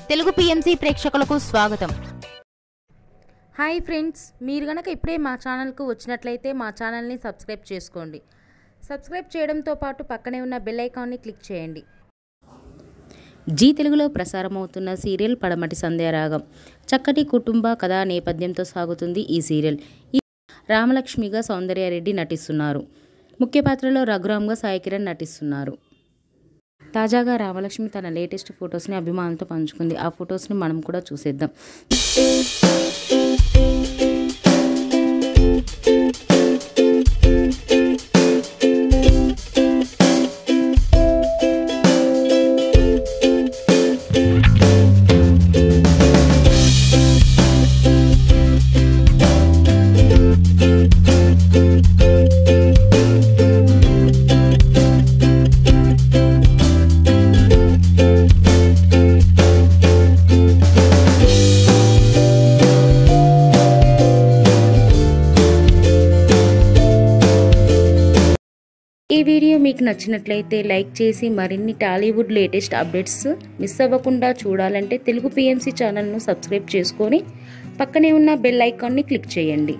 Telugu PMC ప్రేక్షకులకు స్వాగతం. Hi friends, మీరు గనక ఇప్పుడే మా ఛానల్కు వచ్చినట్లయితే మా ఛానల్ని సబ్స్క్రైబ్ చేసుకోండి. సబ్స్క్రైబ్ చేయడంతో పాటు పక్కనే ఉన్న బెల్ ఐకాన్ని క్లిక్ చేయండి. జీ తెలుగులో ప్రసారమవుతున్న సీరియల్ పడమటి సంధ్యారాగం చక్కటి కుటుంబ కథా నేపథ్యంతో సాగుతుంది. ఈ సీరియల్ రామలక్ష్మిగా సౌందర్యారెడ్డి నటిస్తున్నారు. ముఖ్య పాత్రలో రఘురామ్గా సాయి కిరణ్ నటిస్తున్నారు. తాజాగా రామలక్ష్మి తన లేటెస్ట్ ఫొటోస్ని అభిమానులతో పంచుకుంది. ఆ ఫొటోస్ని మనం కూడా చూసేద్దాం. ఈ వీడియో మీకు నచ్చినట్లయితే లైక్ చేసి మరిన్ని టాలీవుడ్ లేటెస్ట్ అప్డేట్స్ మిస్ అవ్వకుండా చూడాలంటే తెలుగు పిఎంసి ఛానల్ను సబ్స్క్రైబ్ చేసుకొని పక్కనే ఉన్న బెల్ ఐకాన్ని క్లిక్ చేయండి.